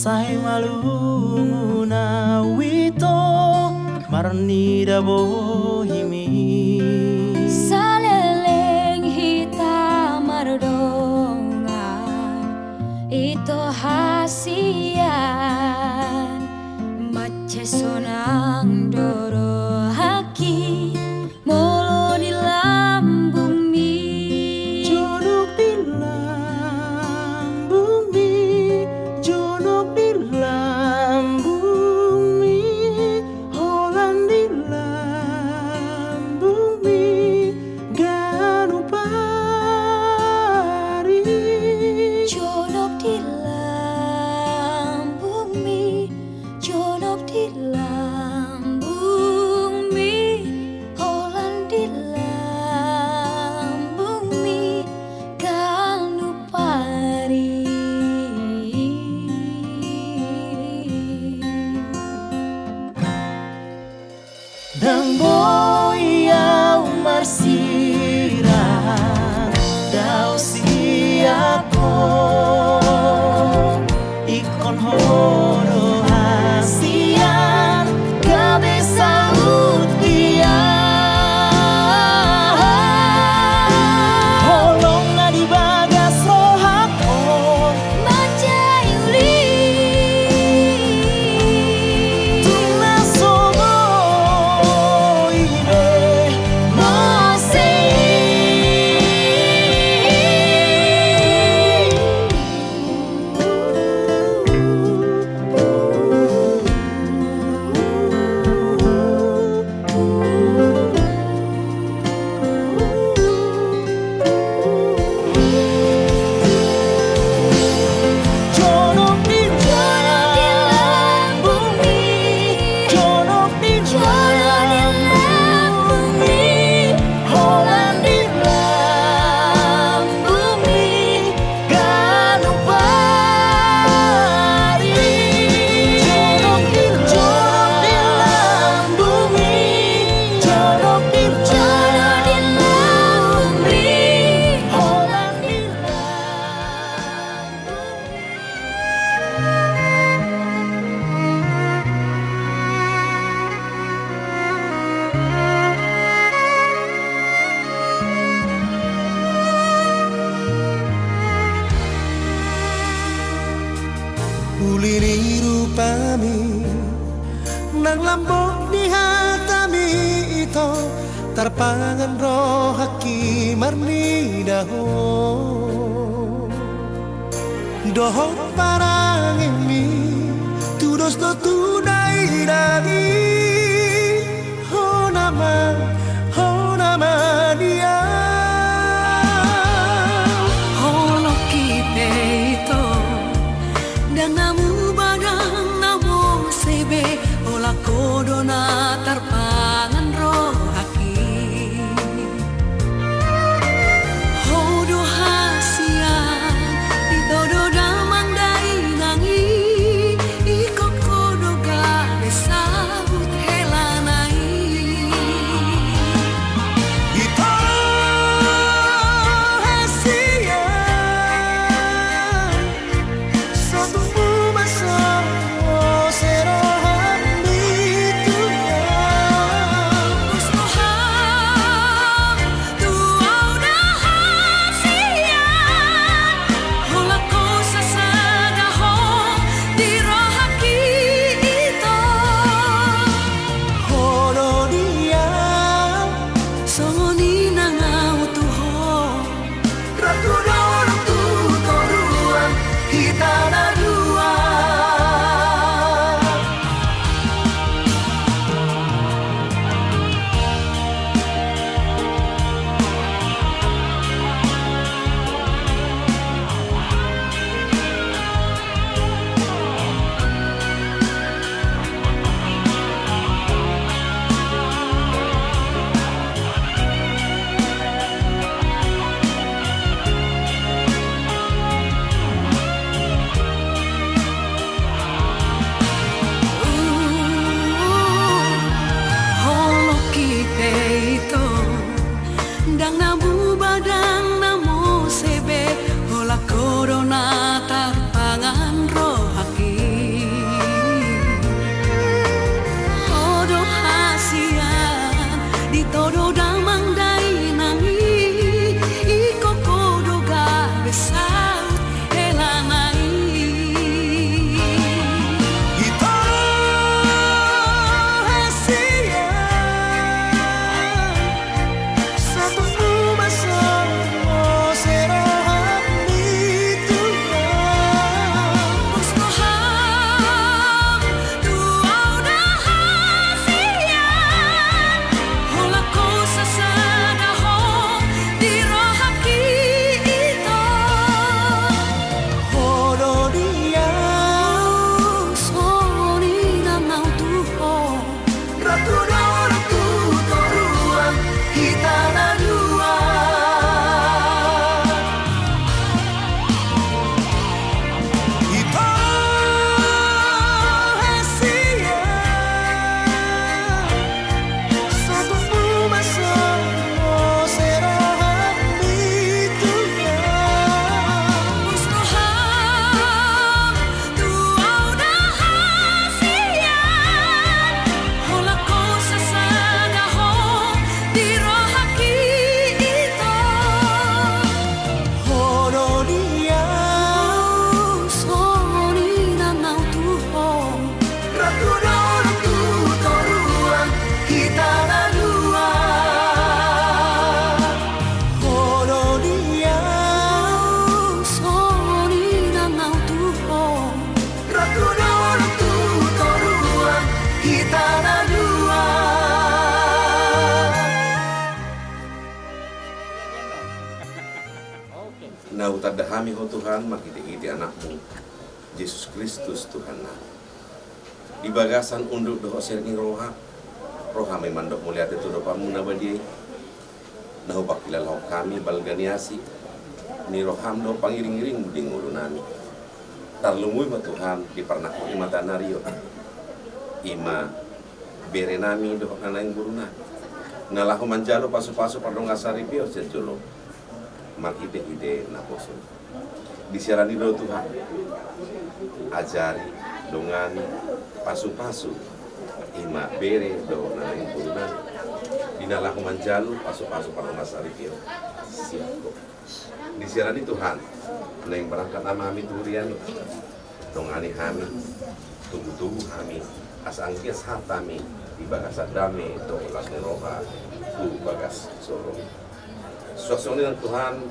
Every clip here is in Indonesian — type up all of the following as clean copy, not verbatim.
Sai malu muna wito marnida bohimi Saleleng hitam mardongan itu hasian mace sonang doro haki molo di lambung mi Jonok di lambung mi Jonok di lambung mi Holan di lambung mi Ganu pari Jonok di lambung mi Jonok di lambung mi Holan di lambung mi Kanu pari Dan boyau marsirang Dau siako Ikon horo hasian Gabe saut dia Holong na di bagas rohakon Macayuli Tuna sobo ibe Jonok di lambung mi Jonok di lambung mi Holan di lambung mi Ganu pari Jonok di lambung mi Jonok di lambung mi Holan di Uliri rupami nang lambok di hatami ito tarpangan roh haki marni daho dohok parang ini tudos do tunai dari ho nama dia Holok kita itu dan namu badan namu sebe ola kodona tarpangan rohaki hodo hasian itodo damang dai nangi iko kodo gabe sabut helanai Ito hasian Satu masa serohan itu Musrohan tu audah hasian Hola kosa sagaho di rohaki ito Hono dia Songoni nangau tuho Ratu dorong tu toruan Kita na dua Holok kita itu dang namu badang namu sebe hola corona tarpangan rohaki Na utadahami ho Tuhan makiti-iti anakmu Yesus Kristus Tuhan na. Di bagasan unduk doho sering roha. Roha may mandok mulia itu dopa muna badi. Nahu bakilalaw kami balganiasi. Ni roham do pangiring-iring ding ulo nami. Tarlumuy ma Tuhan di parnak ima tanario. Ima bere nami doho kanang buruna. Nalahu manjalo pasu-pasu pardong asari pio sejulo. Makite-ite na poso. Disiarani do Tuhan. Ajari, dongani, pasu-pasu. Ima bere do nanang buruna. Dinalahu manjalo pasu-pasu pardong asari pio. Siako. Disiarani Tuhan. Na yang berangkat nama kami turian. Dongani kami. Tunggu-tunggu kami. Asangkias hatami. Di bagas adame. Do ulas neroha. Tu bagas sorong. Suasana ng Tuhan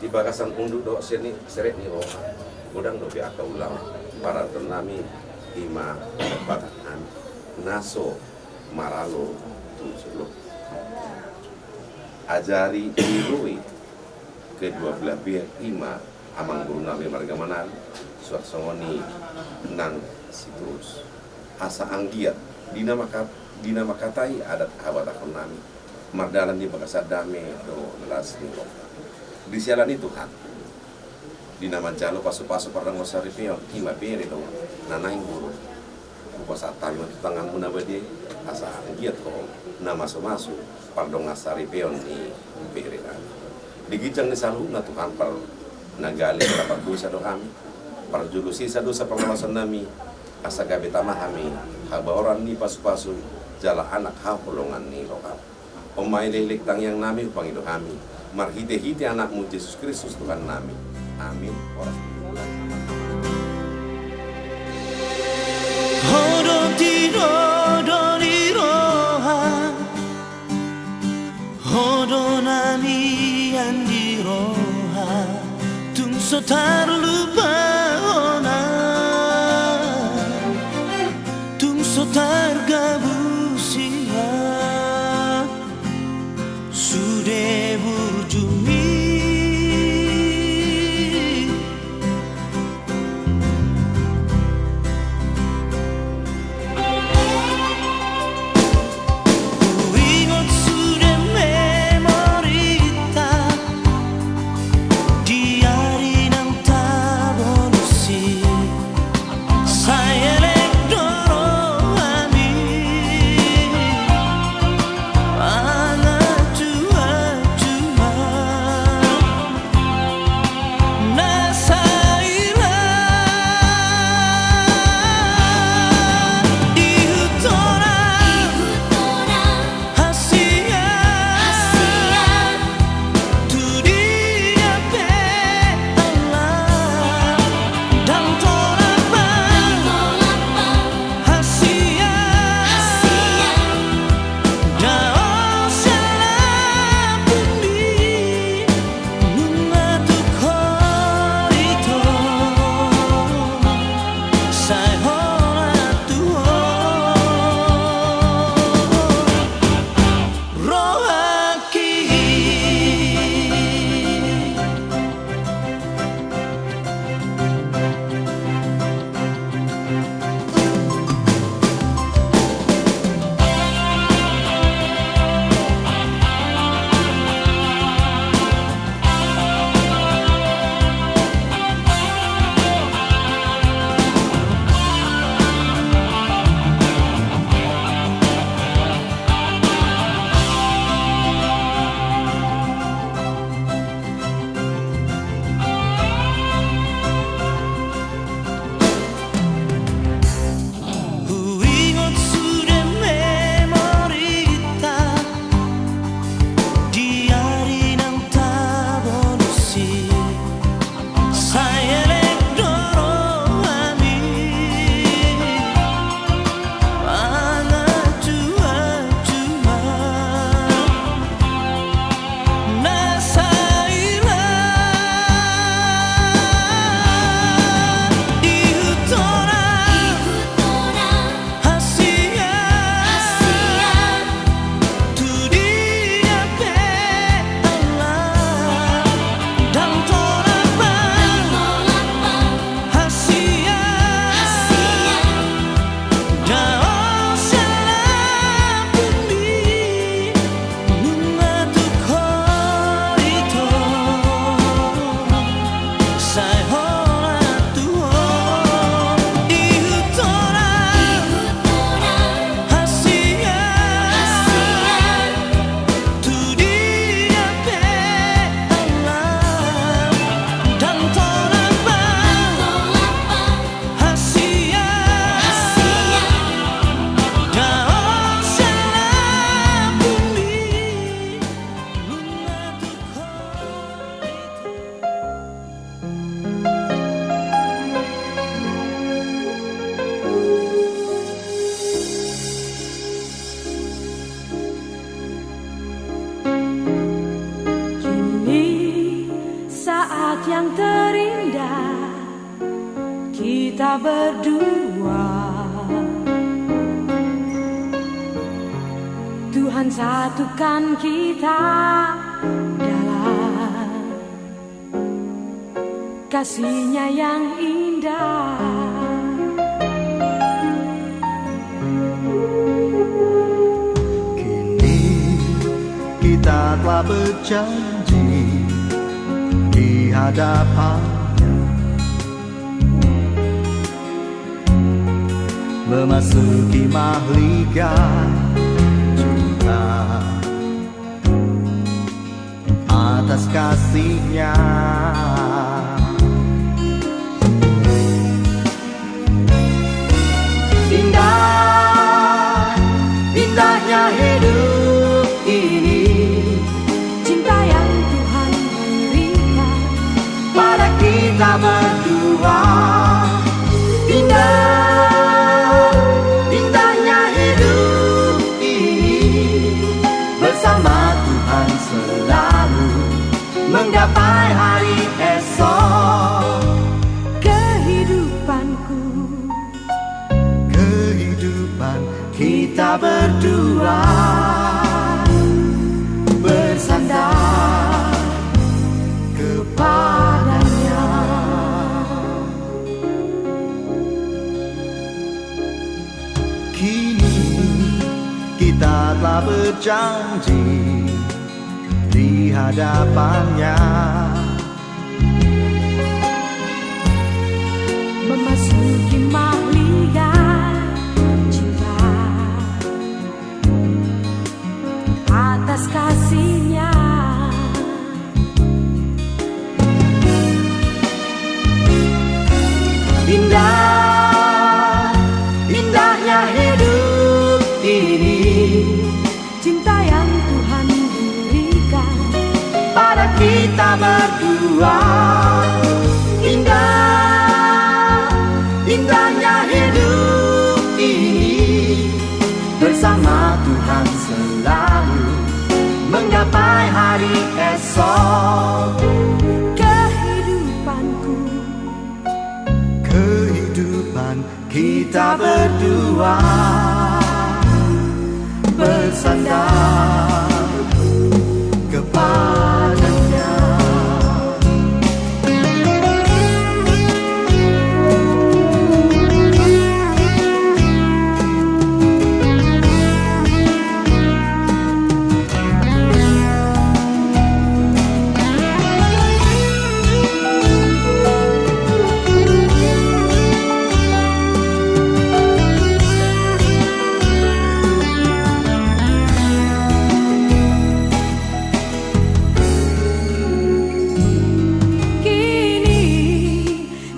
di bagasan unduk do seni seret ni roha. Udang do biaka ulang para tenami ima batakan naso maralo tu selo. Ajari dirui kedua belah pihak ima amang guru nami margamanan suasana ni nang situs asa anggiat dina makatai adat habatakon nami mardalan di bagasad dami do lelas ni roha. Disialani Tuhan. Dina mancalo pasu-pasu parang wasari pion ima bere do nanaing guru. Upasa tali tangan muna badi asa anggiat ko na maso-maso pardong asari pion ni bere na. Digijang ni saluna Tuhan par nagali dapat dosa do kami. Par julusi sa dosa pangalasan nami asa gabi tamahami haba orang ni pasu-pasu jala anak hapulongan ni roha. Omay lilik tang yang nami pangido kami. Marhite-hite anakmu Yesus Kristus Tuhan nami. Amin. Oras Hodo nami andi roha tungso tarlupa ona tungso targabusia sude burjumi uingot sude memorita di hari nang tabor yang terindah kita berdua. Tuhan satukan kita dalam kasih-Nya yang indah. Kini kita telah berjanji di hadapan-Nya, memasuki mahligai cinta atas kasih-Nya. Indah, indahnya hidup ini, Cinta yang Tuhan berikan pada kita berdua. Indah, indahnya hidup ini, bersama Tuhan selalu menggapai hari esok. kehidupanku. Kehidupan kita berdua bersandar kepada-Nya. Kini kita telah berjanji di hadapan-Nya, Memasuki mahligai cinta atas kasih-Nya. indah, indahnya hidup ini, Cinta yang Tuhan berikan pada kita berdua. Indah, indahnya hidup ini, bersama Tuhan selalu menggapai hari esok. kehidupanku. Kehidupan kita berdua bersandar kepada-Nya. Kini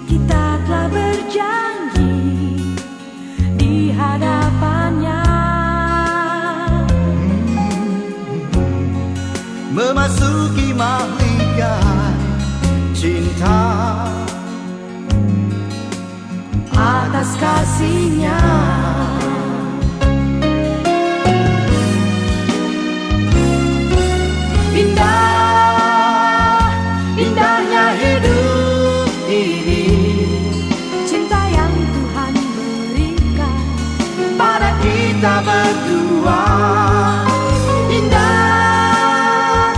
kita telah berjanji di hadapan-Nya, Memasuki mahligai cinta atas kasih-Nya. indah, indahnya hidup ini, Cinta yang Tuhan berikan pada kita berdua. Indah,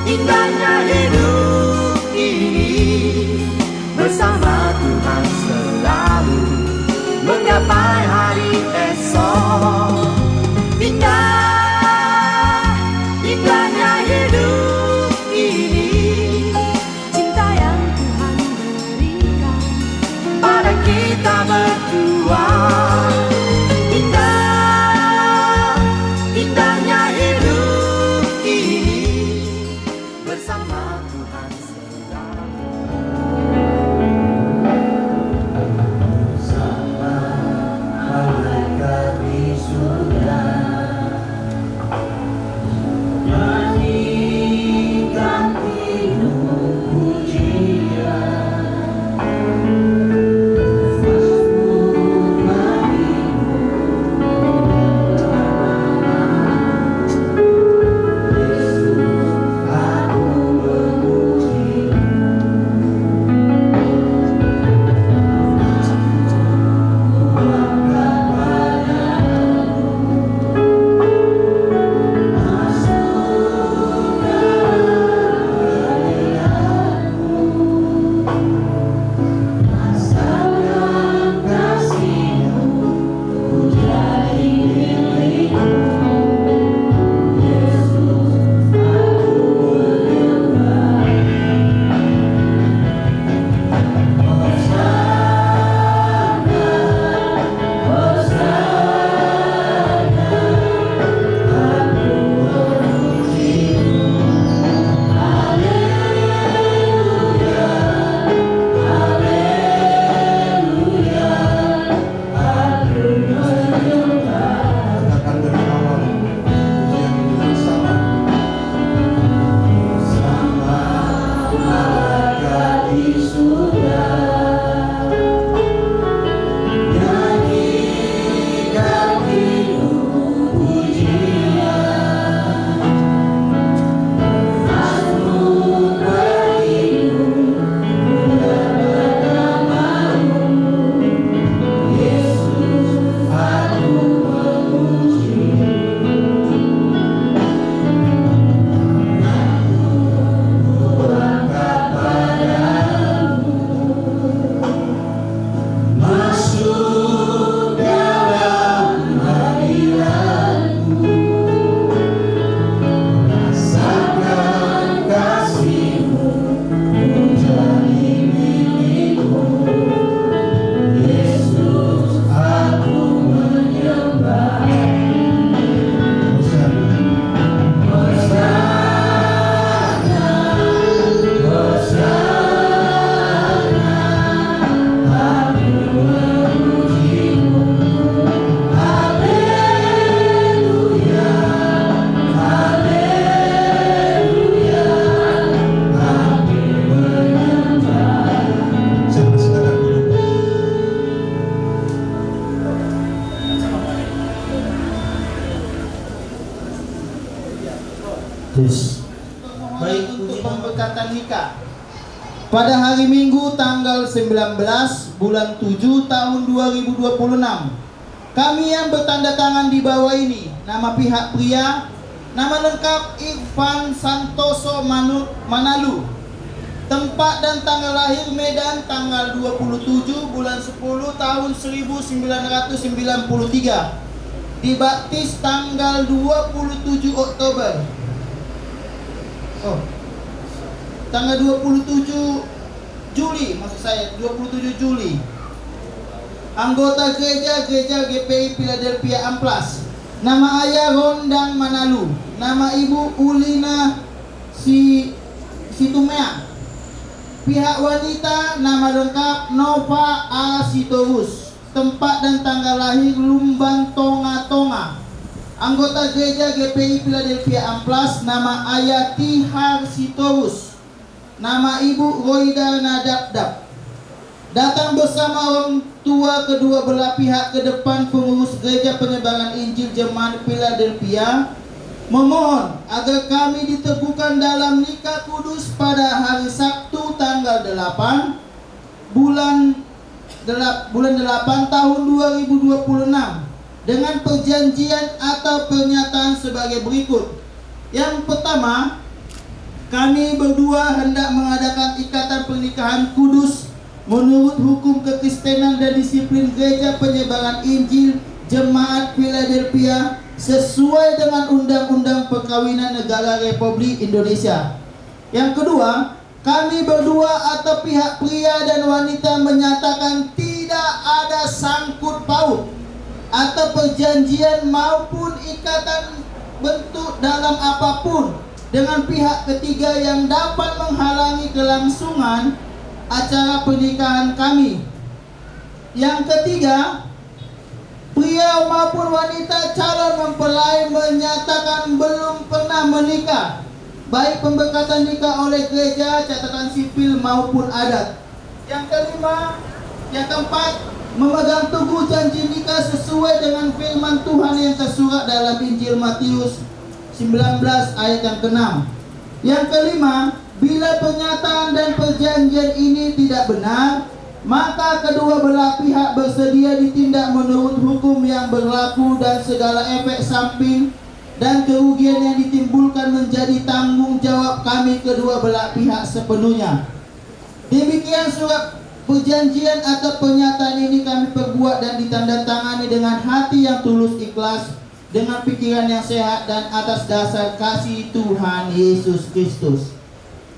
indahnya hidup ini, bersama Tuhan selalu menggapai hari untuk pemberkatan nikah. Pada hari Minggu tanggal 19 bulan 7 tahun 2026, kami yang bertanda tangan di bawah ini, nama pihak pria, nama lengkap Irfan Santoso Manalu, tempat dan tanggal lahir Medan tanggal 27 bulan 10 tahun 1993, dibaptis tanggal 27 Oktober. Tanggal 27 Juli, maksud saya 27 Juli. Anggota gereja GPI Philadelphia Amplas. Nama ayah Rondang Manalu, nama ibu Ulina Situmea. Pihak wanita nama lengkap Nova Asitorus, tempat dan tanggal lahir Lumbang Tonga. Anggota gereja GPI Philadelphia Amplas, nama ayah Tihar Sitorus, nama ibu Roida Nadabdab. Datang bersama orang tua kedua belah pihak ke depan pengurus gereja penyebaran Injil Jemaat Philadelphia, memohon agar kami diteguhkan dalam nikah kudus pada hari Sabtu tanggal 8 bulan 8 tahun 2026 dengan perjanjian atau pernyataan sebagai berikut. Yang pertama, kami berdua hendak mengadakan ikatan pernikahan kudus menurut hukum kekristenan dan disiplin gereja penyebaran Injil Jemaat Philadelphia sesuai dengan Undang-Undang Perkawinan Negara Republik Indonesia. Yang kedua, kami berdua atau pihak pria dan wanita menyatakan tidak ada sangkut paut atau perjanjian maupun ikatan bentuk dalam apapun dengan pihak ketiga yang dapat menghalangi kelangsungan acara pernikahan kami. Yang ketiga, pria maupun wanita calon mempelai menyatakan belum pernah menikah, baik pemberkatan nikah oleh gereja, catatan sipil maupun adat. Yang keempat, memegang teguh janji nikah sesuai dengan firman Tuhan yang tersurat dalam Injil Matius 19 ayat yang ke-6. Yang kelima, bila pernyataan dan perjanjian ini tidak benar, maka kedua belah pihak bersedia ditindak menurut hukum yang berlaku dan segala efek samping dan kerugian yang ditimbulkan menjadi tanggung jawab kami kedua belah pihak sepenuhnya. Demikian surat perjanjian atau pernyataan ini kami perbuat dan ditandatangani dengan hati yang tulus ikhlas, dengan pikiran yang sehat dan atas dasar kasih Tuhan Yesus Kristus.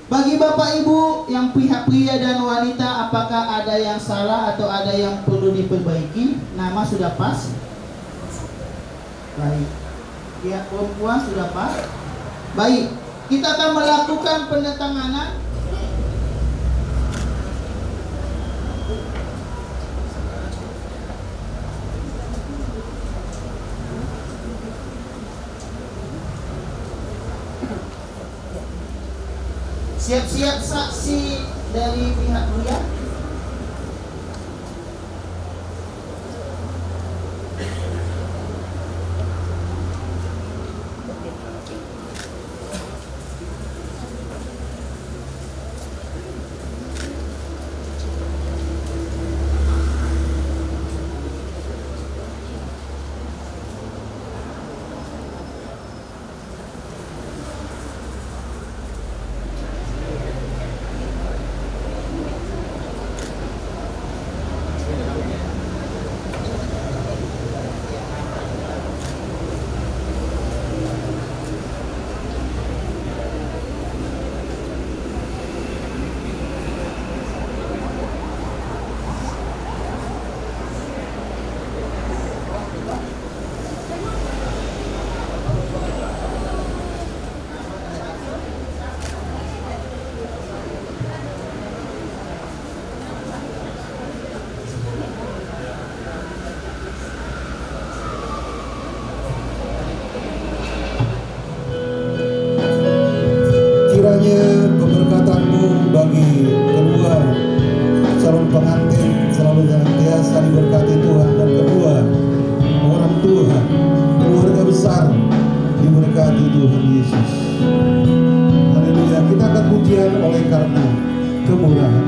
Bagi Bapak Ibu yang pihak pria dan wanita, apakah ada yang salah atau ada yang perlu diperbaiki? Nama sudah pas? Baik. Pihak perempuan sudah pas? Baik. Kita akan melakukan penandatanganan. Siap-siap saksi dari pihak pria. Kiranya keberkatan-Mu bagi kedua calon pengantin selalu senantiasa diberkati Tuhan, dan kedua orang tua, keluarga besar diberkati Tuhan Yesus. Haleluya. Kita akan pujian oleh karena kemurahan.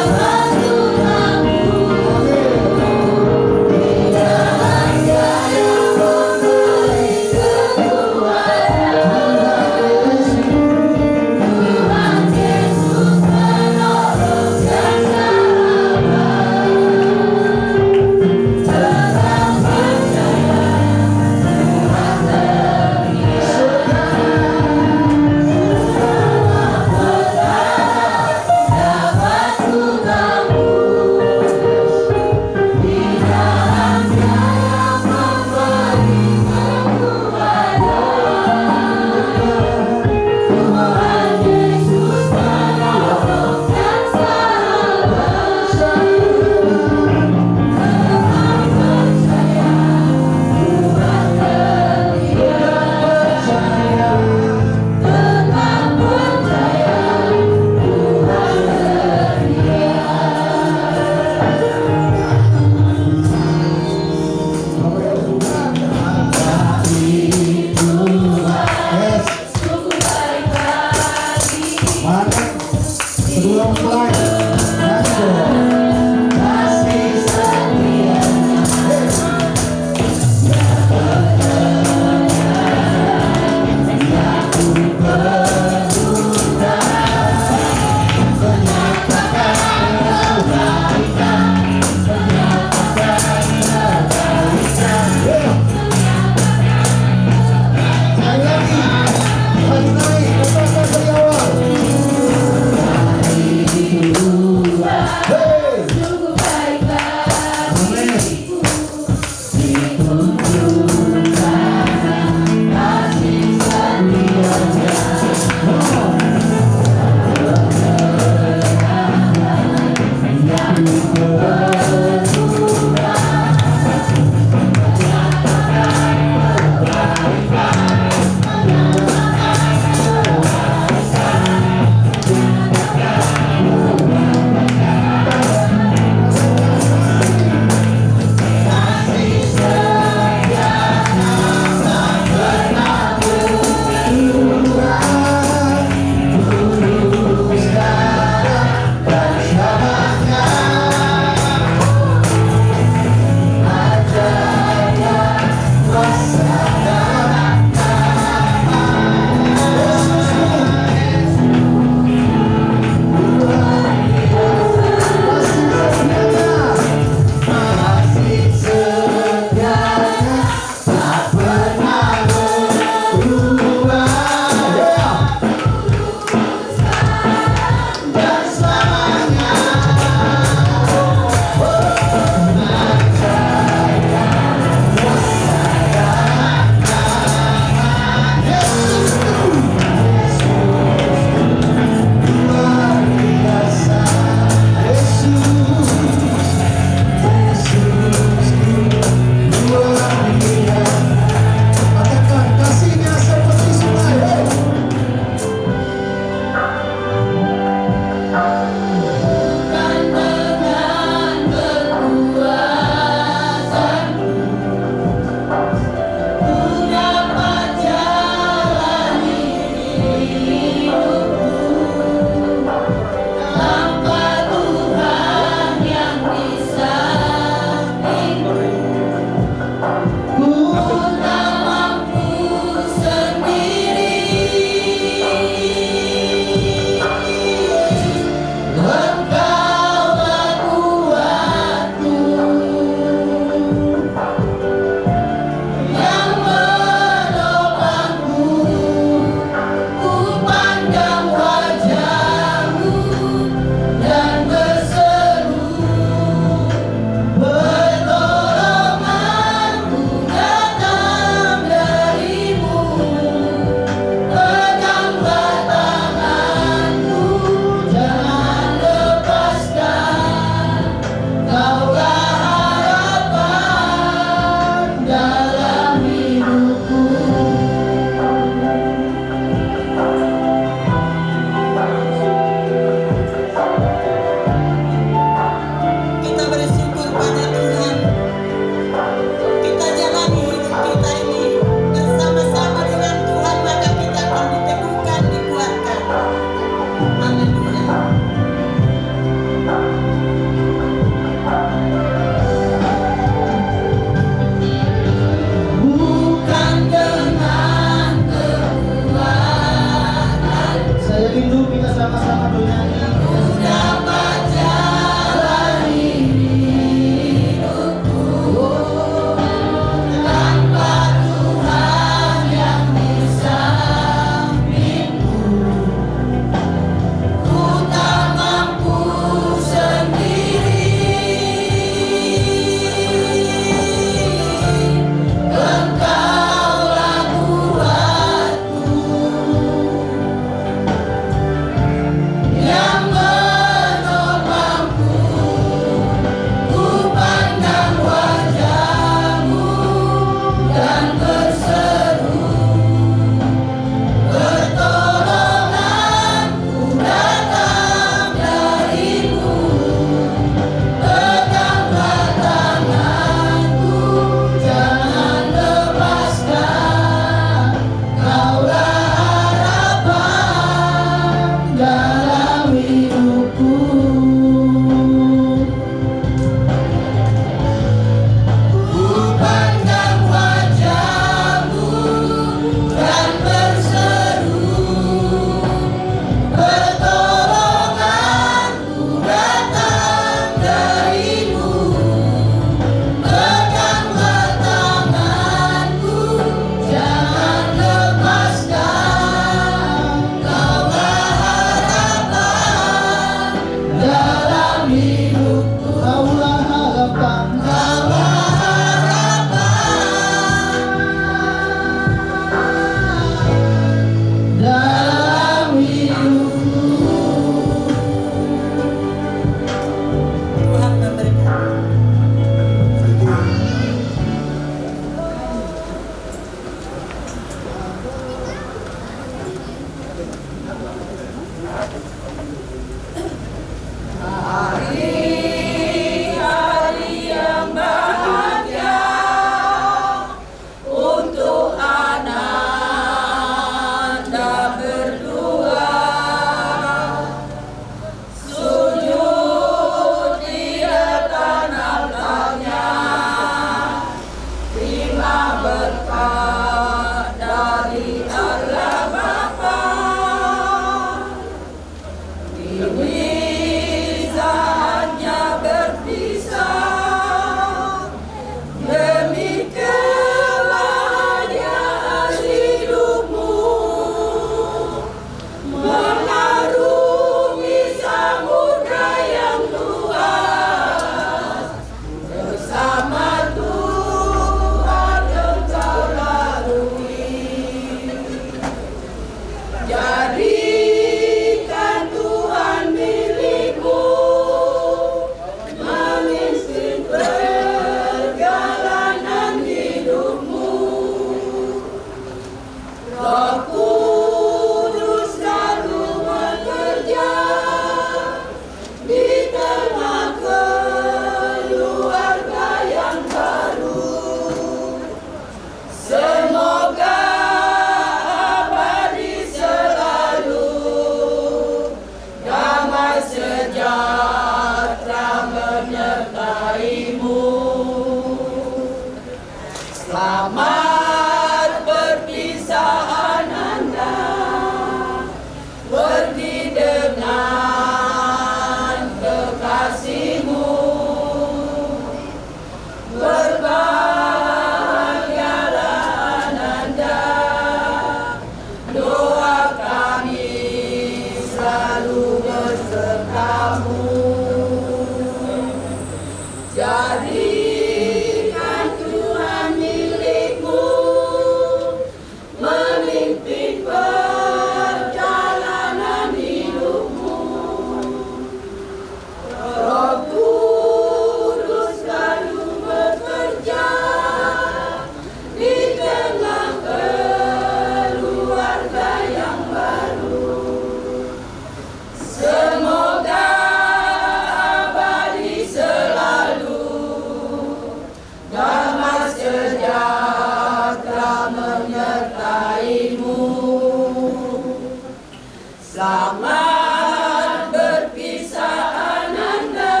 Selamat berpisah Ananda,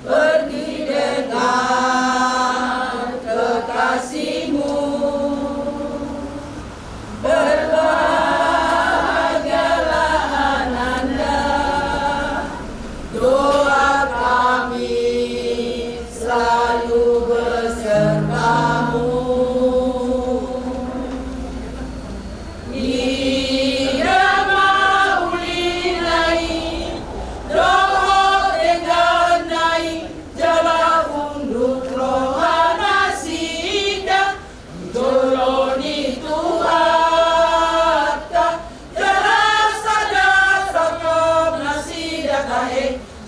pergi dengan kekasihmu. Berbahagialah Ananda, doa kami selalu besertamu.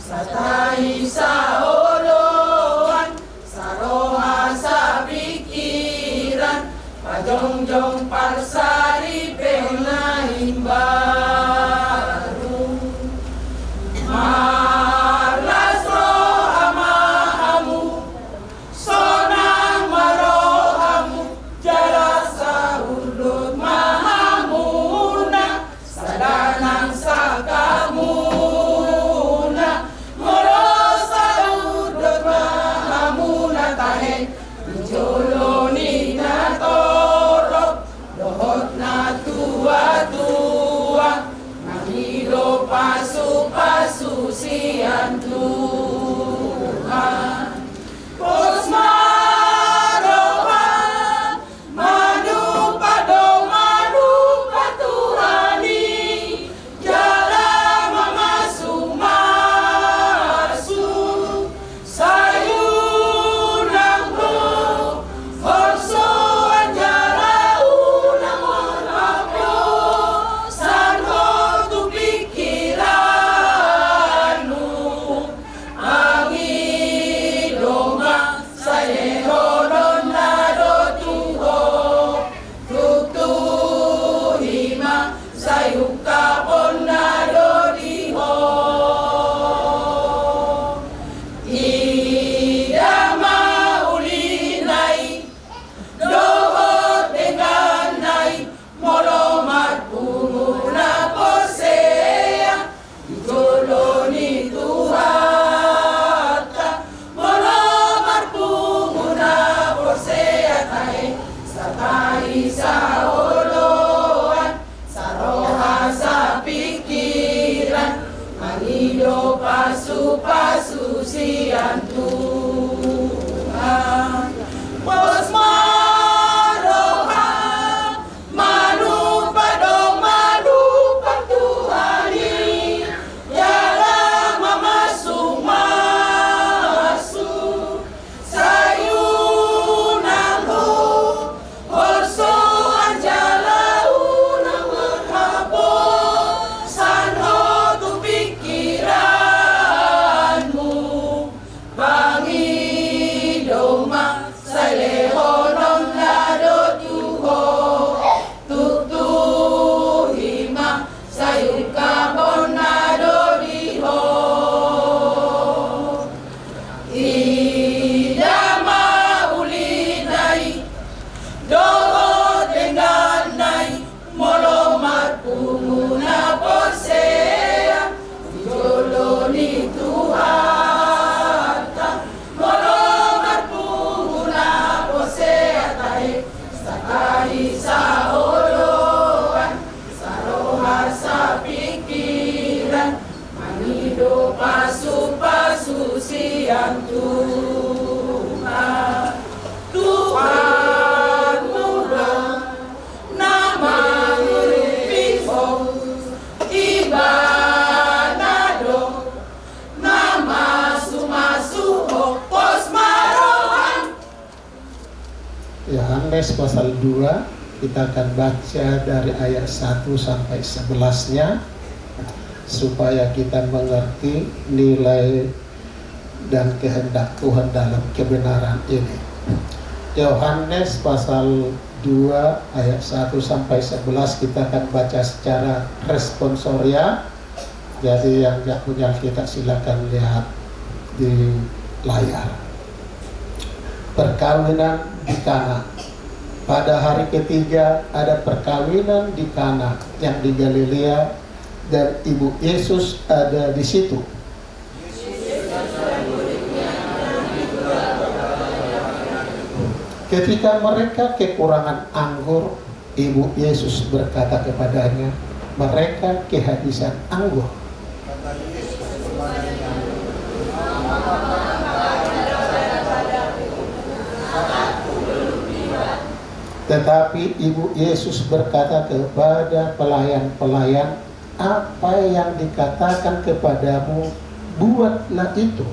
Satai saoloan, saroha sapikiran, pajongjong parsari pengahin baru. Malas rohamahamu, sonang marohamu, jalasa urdut mahamuna, sadanang sakamu. Joloni na toro, dohot na tua-tua, nangilo pasu-pasu sian Tuhan. Posmaroha, manu Tuhani, jalan masu-masu, pasu-pasu sian Tuhan. Posmaroha, manu Tuhani, jalan masu-masu, sayunangku, orso anjala unang merhapo, sanho tu pikiranmu, bangi doma salehonon lado tuho, tutuhima sayuka bonado diho. Idama ulinai, doho dengan nai, molomat pumuna posea, joloni Tuhata, molomat pumuna posea tahe, sakai saoloan, saroha sapikiran, manido pasu-pasu siang Tuhan. Tuhan muda, nama Pivo, Ibanado, nama Sumasuho, Posmarohan. Yohanes pasal 2, kita akan baca dari ayat 1 sampai 11-nya supaya kita mengerti nilai dan kehendak Tuhan dalam kebenaran ini. Yohanes pasal 2 ayat 1 sampai 11 kita akan baca secara responsoria. Jadi yang tidak punya Alkitab silakan lihat di layar. Perkawinan di Kana. Pada hari ketiga ada perkawinan di Kana yang di Galilea dan ibu Yesus ada di situ. Ketika mereka kekurangan anggur, ibu Yesus berkata kepadanya, mereka kehabisan anggur. Tetapi ibu Yesus berkata kepada pelayan-pelayan, apa yang dikatakan kepadamu, buatlah itu.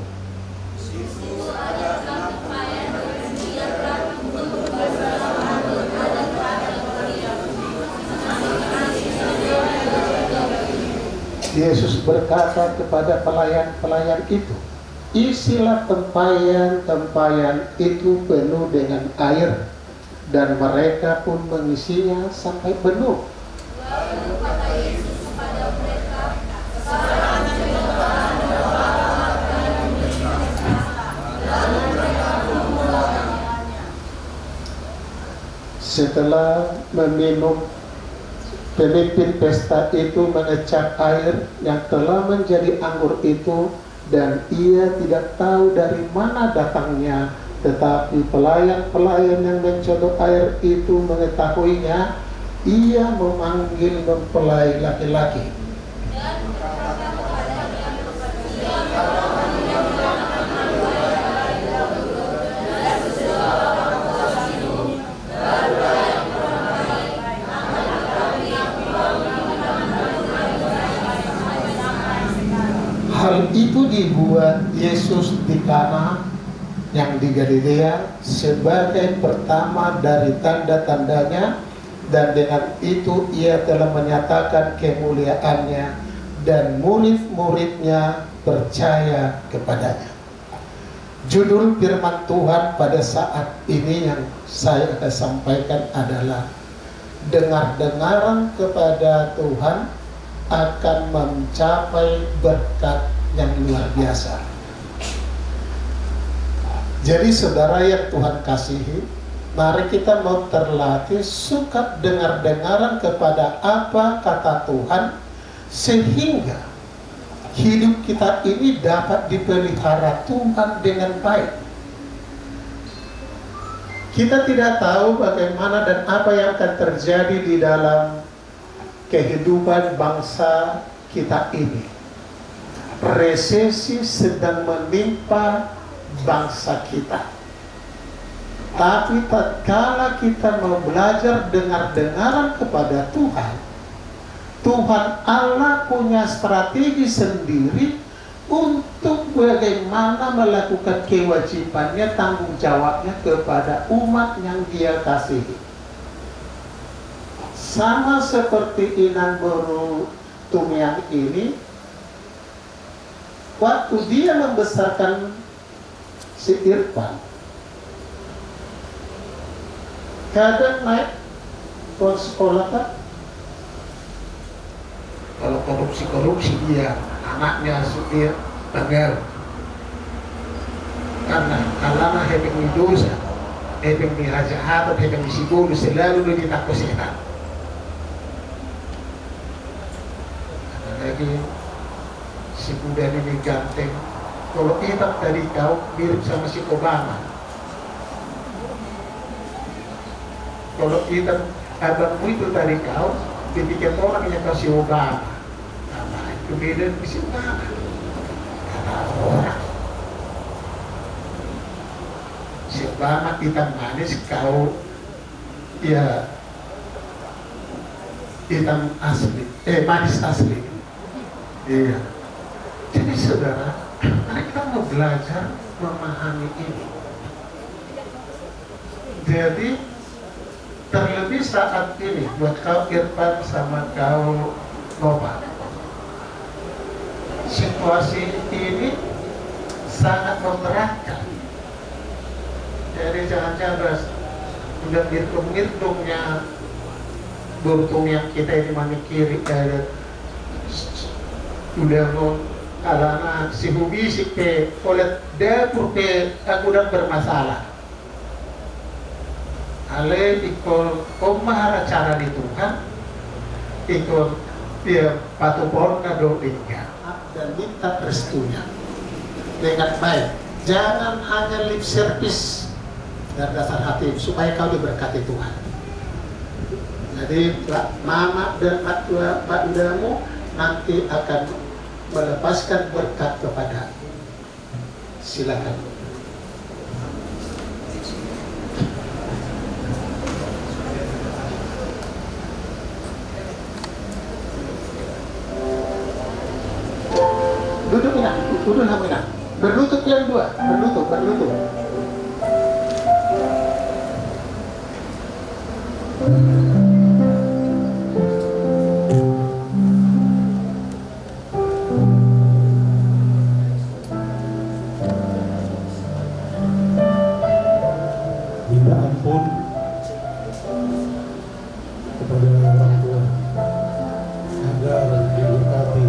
Yesus berkata kepada pelayan-pelayan itu, isilah tempayan-tempayan itu penuh dengan air, dan mereka pun mengisinya sampai penuh. Setelah meminum, pemimpin pesta itu mengecap air yang telah menjadi anggur itu, dan ia tidak tahu dari mana datangnya. Tetapi pelayan-pelayan yang mencodok air itu mengetahuinya, ia memanggil mempelai laki-laki. Hal itu dibuat Yesus di Kana yang di Galilea sebagai pertama dari tanda-tandanya, dan dengan itu ia telah menyatakan kemuliaannya, dan murid-muridnya percaya kepadanya. Judul firman Tuhan pada saat ini yang saya akan sampaikan adalah dengar-dengaran kepada Tuhan akan mencapai berkat yang luar biasa. Jadi saudara yang Tuhan kasihi, mari kita mau terlatih suka dengar-dengaran kepada apa kata Tuhan, sehingga hidup kita ini dapat dipelihara Tuhan dengan baik. Kita tidak tahu bagaimana dan apa yang akan terjadi di dalam kehidupan bangsa kita ini. Resesi sedang menimpa bangsa kita. Tapi tatkala kita mau belajar dengar-dengaran kepada Tuhan, Tuhan Allah punya strategi sendiri untuk bagaimana melakukan kewajibannya, tanggung jawabnya kepada umat yang Dia kasihi. Sama seperti Inang Boru Tumiang ini, waktu dia membesarkan si Irfan, kadang naik ke sekolah kan, kalau korupsi dia, anaknya supir tanggal, karena kalana hepeng dosa, hepeng hajahat, hepeng sigulu selalu ditakusinan. Lagi si muda ini ganteng. Kalau kita dari kau mirip sama si Obama. Kalau kita abangmu itu dari kau, dipikir orang yang kau si Obama. Nah, itu beda di si Obama. Kata orang. Si Obama hitam manis, kau ya hitam asli, manis asli. Iya. Jadi saudara, kita mau belajar memahami ini. Jadi terlebih saat ini buat kau Irfan sama kau Nova, situasi ini sangat memberatkan. Jadi jangan-jangan udah ngitung-ngitungnya beruntung yang kita ini memikiri udah mau karena si hubisik oleh dapur aku udah bermasalah. Ale ikut omah cara di Tuhan, ikut dia patu pohon doanya dan minta restunya dengan baik. Jangan hanya lip service dan dasar hati supaya kau diberkati Tuhan. Jadi mama dan pak udamu nanti akan melepaskan berkat kepada. Silakan. Duduk Mina. Berlutut yang dua, berlutut. Minta ampun kepada orang tua agar diberkati.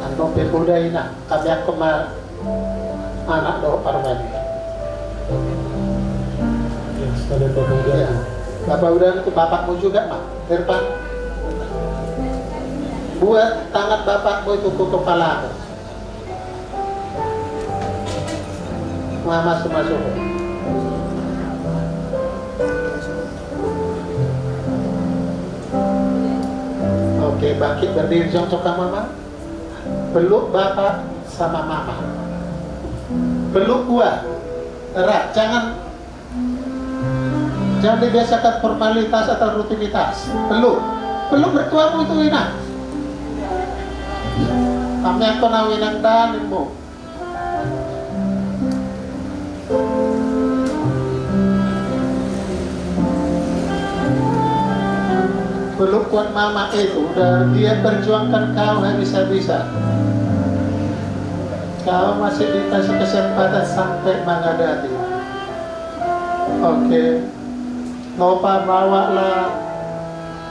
Anong udah ina kami ako anak do parmani. Ya, sekalian Bapak udah. Ya. Bapak udah itu bapakmu juga mak. Irfan. Buat tangan bapakmu itu ke kepala aku. Mama masuk. Oke, bangkit berdiri jongkok mama. Peluk bapak sama mama. Peluk kuat, erat. Jangan dibiasakan formalitas atau rutinitas. Peluk bertuamu itu enak. Kami ako na winangdanin mo. Peluk kuat mama itu, udah dia perjuangkan kau habis-habisan. Kau masih dikasih kesempatan sampai menghadapi. Oke. Nopa bawalah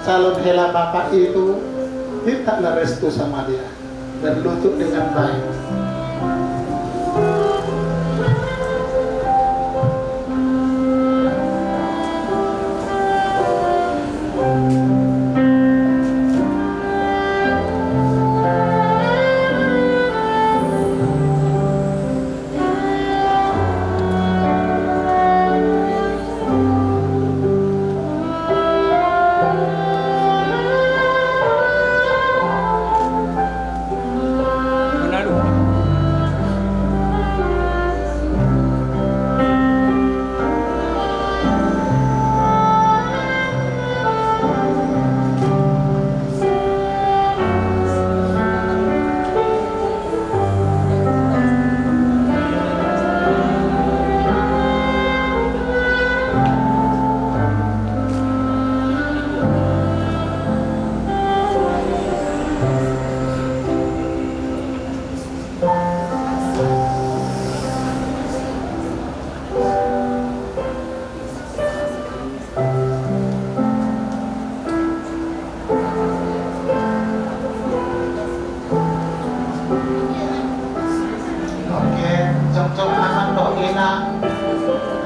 calon hela bapak itu, mintalah restu sama dia dan lutut dengan baik.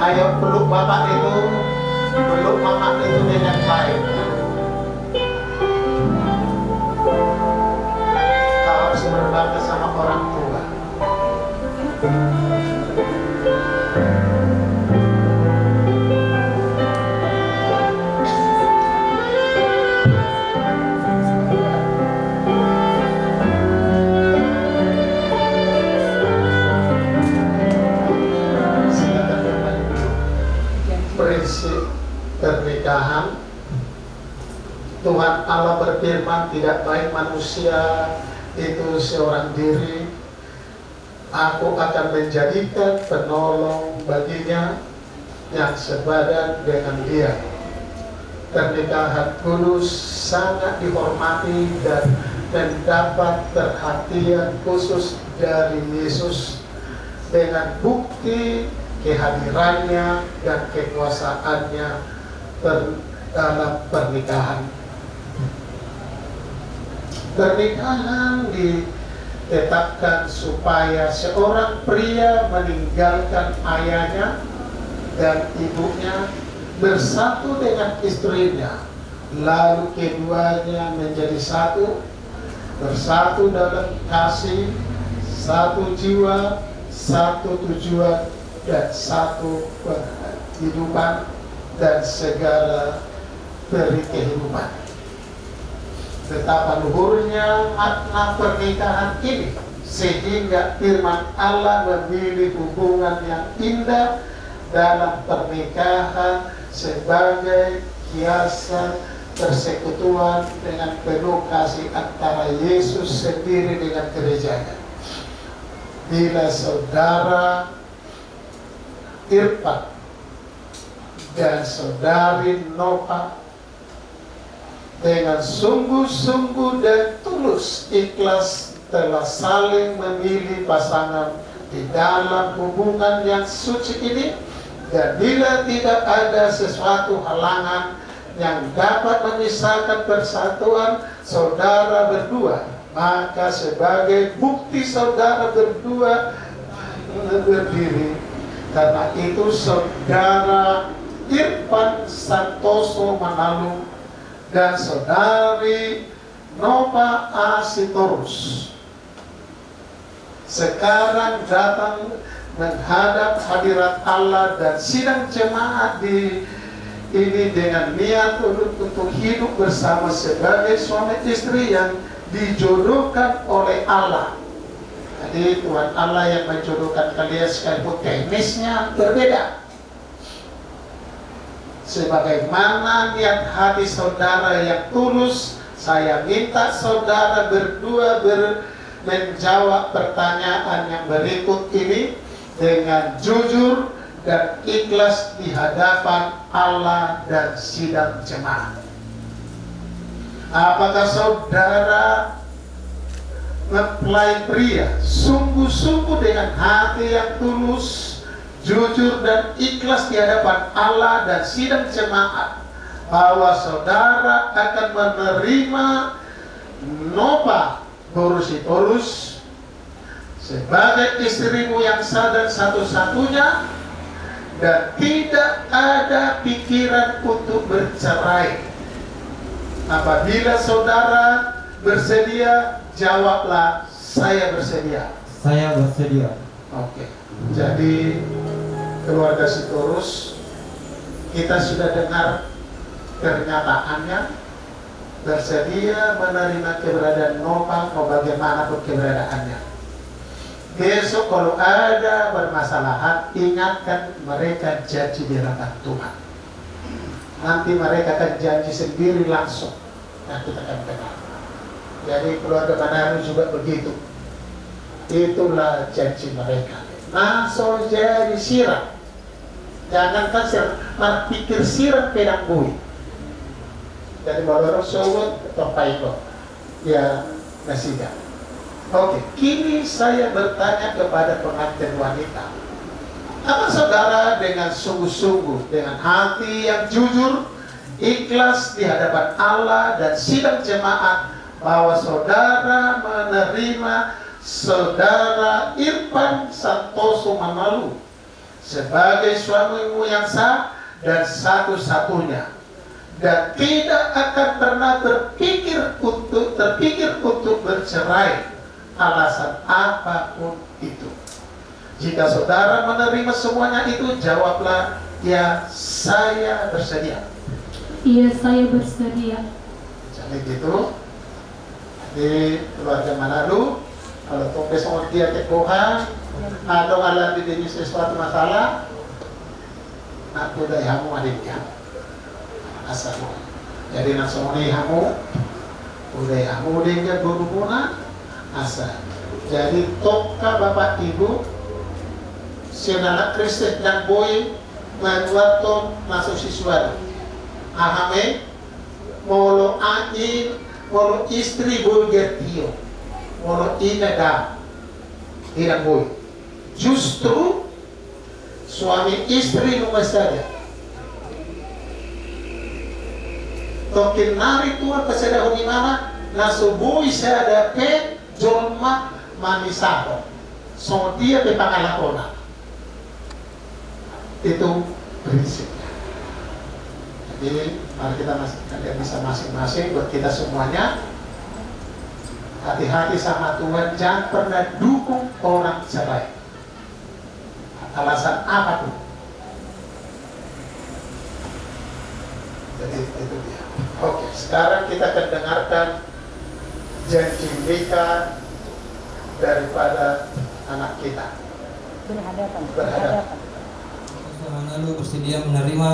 Ayo peluk bapak itu, peluk mama itu dengan baik. Kau harus berbakti sama orang tua. Prinsip pernikahan, Tuhan Allah berfirman, tidak baik manusia itu seorang diri. Aku akan menjadikan penolong baginya yang sebadan dengan dia. Pernikahan kudus sangat dihormati dan mendapat perhatian khusus dari Yesus dengan bukti kehadirannya dan kekuasaannya dalam pernikahan. Pernikahan tetapkan supaya seorang pria meninggalkan ayahnya dan ibunya, bersatu dengan istrinya, lalu keduanya menjadi satu, bersatu dalam kasih, satu jiwa, satu tujuan, dan satu kehidupan dan segala peri kehidupan. Betapa luhurnya makna pernikahan ini, sehingga firman Allah memilih hubungan yang indah dalam pernikahan sebagai hiasan persekutuan dengan penuh kasih antara Yesus sendiri dengan gerejanya. Bila saudara Irfan dan saudari Nova dengan sungguh-sungguh dan tulus ikhlas telah saling memilih pasangan di dalam hubungan yang suci ini, dan bila tidak ada sesuatu halangan yang dapat memisahkan persatuan saudara berdua, maka sebagai bukti saudara berdua berdiri. Karena itu saudara Irfan Santoso Manalung dan saudari Nova Asitorus sekarang datang menghadap hadirat Allah dan sidang jemaat di ini dengan niat untuk hidup bersama sebagai suami istri yang dijodohkan oleh Allah. Jadi Tuhan Allah yang menjodohkan kalian sekalipun teknisnya berbeda. Sebagaimana niat hati saudara yang tulus, saya minta saudara berdua menjawab pertanyaan yang berikut ini dengan jujur dan ikhlas di hadapan Allah dan sidang jemaat. Apakah saudara mempelai pria sungguh-sungguh dengan hati yang tulus, jujur dan ikhlas di hadapan Allah dan sidang jemaat bahwa saudara akan menerima Nova Borositorus sebagai istrimu yang sah dan satu-satunya, dan tidak ada pikiran untuk bercerai? Apabila saudara bersedia, jawablah, saya bersedia. Saya bersedia. Oke. Jadi keluarga Sitorus, kita sudah dengar pernyataannya, bersedia menerima keberadaan Nova mau bagaimanapun keberadaannya. Besok kalau ada permasalahan, ingatkan mereka janji di hadapan Tuhan. Nanti mereka akan janji sendiri langsung dan kita akan dengar. Jadi keluarga Manado juga begitu. Itulah janji mereka. Langsung jadi siram. Jangankan siram, pikir siram pedang bui. Jadi baru Rasul topai kok. Ya nasihat. Oke, kini saya bertanya kepada pengantin wanita. Apa saudara dengan sungguh-sungguh, dengan hati yang jujur, ikhlas di hadapan Allah dan sidang jemaat, bahwa saudara menerima saudara Irfan Santoso Mamalu sebagai suamimu yang sah dan satu-satunya, dan tidak akan pernah terpikir untuk bercerai, alasan apapun itu? Jika saudara menerima semuanya itu, jawablah, ya saya bersedia. Iya, saya bersedia. Jadi gitu. Di keluarga Manado, kalau tumpes sama dia kekohan, atau alami diri sesuatu masalah, aku dah hamu adiknya. Asal. Jadi langsung nih hamu, udah hamu dia berhubungan asal. Jadi toka bapak ibu, sinala Kristen dan boy menuaton masuk siswa. Ahame, molo ain, molo istri boy gertio, molo inada, tidak boy. Justru suami istri nomor saja. Tokin nari Tuhan kesedahan di mana, nasubuhi saya ada jolma manisado. So dia di pangalakona. Itu prinsipnya. Jadi mari kita kalian bisa masing-masing buat kita semuanya. Hati-hati sama Tuhan, jangan pernah dukung orang cerai. Alasan apapun. Jadi itu dia. Oke, sekarang kita akan dengarkan janji nikah daripada anak kita. Berhadapan. Lalu bersedia menerima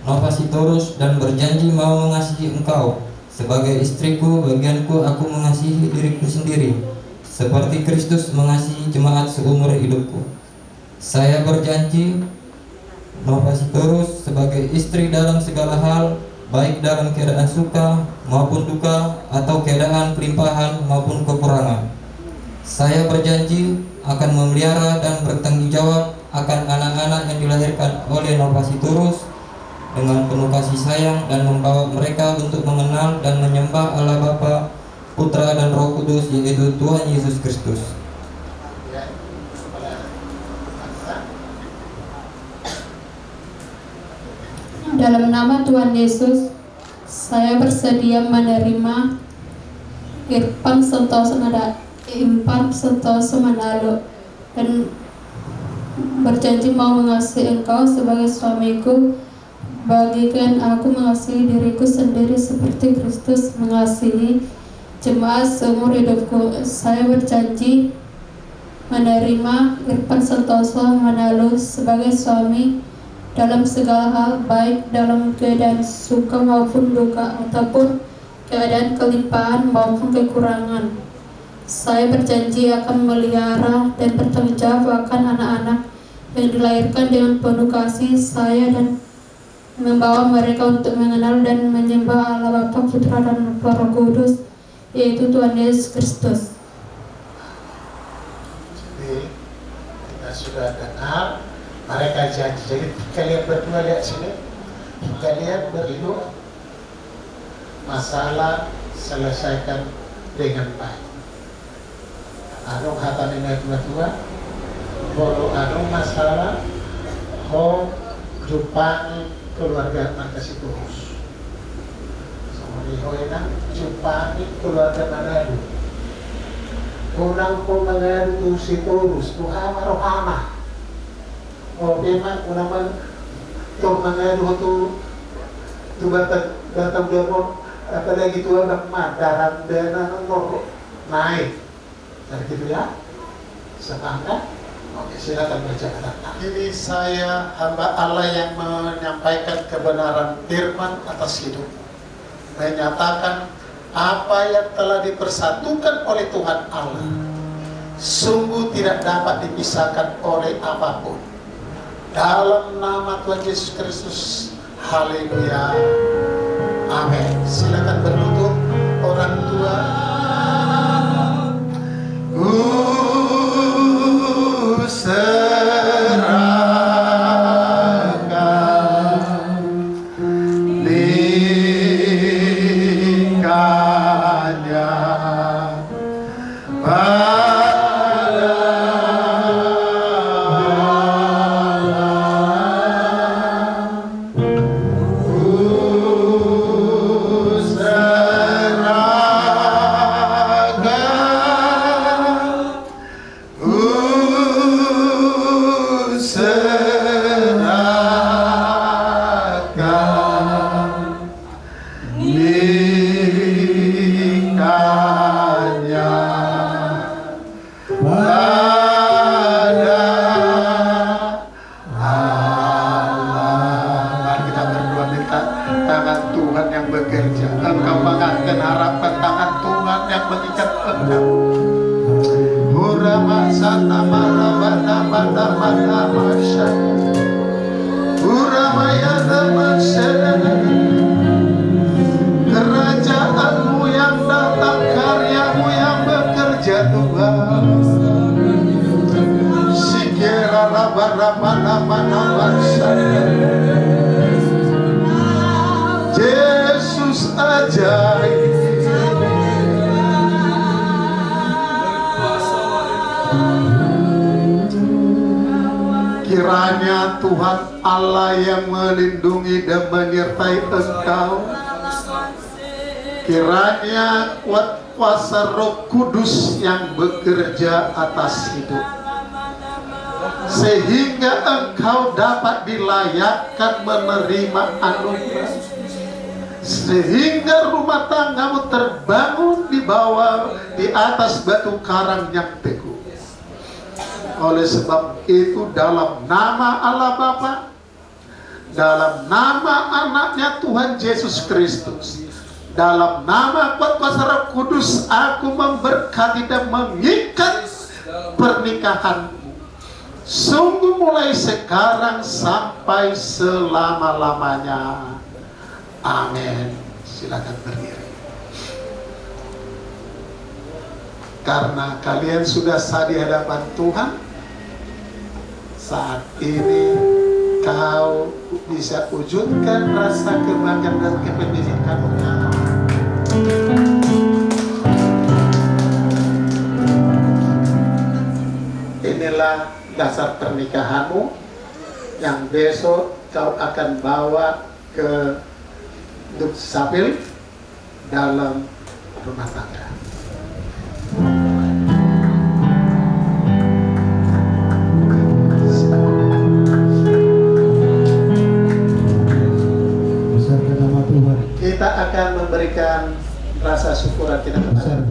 Nova Sitorus dan berjanji mau mengasihi engkau sebagai istriku, bagianku aku mengasihi diriku sendiri seperti Kristus mengasihi jemaat seumur hidupku. Saya berjanji Nova Sitorus sebagai istri dalam segala hal, baik dalam keadaan suka maupun duka atau keadaan kelimpahan maupun kekurangan. Saya berjanji akan memelihara dan bertanggung jawab akan anak-anak yang dilahirkan oleh Nova Sitorus dengan penuh kasih sayang dan membawa mereka untuk mengenal dan menyembah Allah Bapa, Putra dan Roh Kudus, yaitu Tuhan Yesus Kristus. Dalam nama Tuhan Yesus, saya bersedia menerima Irfan Santoso Manalo dan berjanji mau mengasihi engkau sebagai suamiku, bagikan aku mengasihi diriku sendiri seperti Kristus mengasihi jemaat seumur hidupku. Saya berjanji menerima Irfan Santoso Manalo sebagai suami dalam segala hal, baik dalam keadaan suka maupun duka ataupun keadaan kelimpahan maupun kekurangan. Saya berjanji akan memelihara dan bertanggung jawab akan anak-anak yang dilahirkan dengan penuh kasih saya dan membawa mereka untuk mengenal dan menyembah Allah Bapa, Putra dan Roh Kudus, yaitu Tuhan Yesus Kristus. Jadi kita sudah dengar mereka janji. Jadi kalian berdua lihat sini, kalian berdua masalah selesaikan dengan baik. Anu kata nenek tua, kalau anu masalah, ho jumpai keluarga Markasi Turus. Sama hoena jumpai keluarga Manado. Unang po mangadu si Turus, Tuhan rohama. O memang unang to mangadu tu batang dorong apalagi tua nak dalam dana nor naik. Dari gitu ya, sepakat. Oke, silakan berjalan. Ini saya hamba Allah yang menyampaikan kebenaran firman atas hidup, menyatakan apa yang telah dipersatukan oleh Tuhan Allah sungguh tidak dapat dipisahkan oleh apapun. Dalam nama Tuhan Yesus Kristus, haleluya, amin. Silakan berlutut orang tua. Serahkan nikahnya pada serahkan Kiranya Tuhan Allah yang melindungi dan menyertai engkau, kiranya kuasa Roh Kudus yang bekerja atas hidup, sehingga engkau dapat dilayakkan menerima anugerah, sehingga rumah tanggamu terbangun di atas batu karang yang teguh. Oleh sebab itu, dalam nama Allah Bapa, dalam nama anaknya Tuhan Yesus Kristus, dalam nama kuasa Roh Kudus, aku memberkati dan mengikat pernikahanmu, sungguh mulai sekarang sampai selama-lamanya. Amin. Silakan berdiri. Karena kalian sudah sah di hadapan Tuhan, saat ini kau bisa wujudkan rasa kebanggaan dan kepemilikan kamu. Inilah dasar pernikahanmu yang besok kau akan bawa ke Dukcapil dalam rumah tangga. Besarkan nama Tuhan. Kita akan memberikan rasa syukuran kita kepada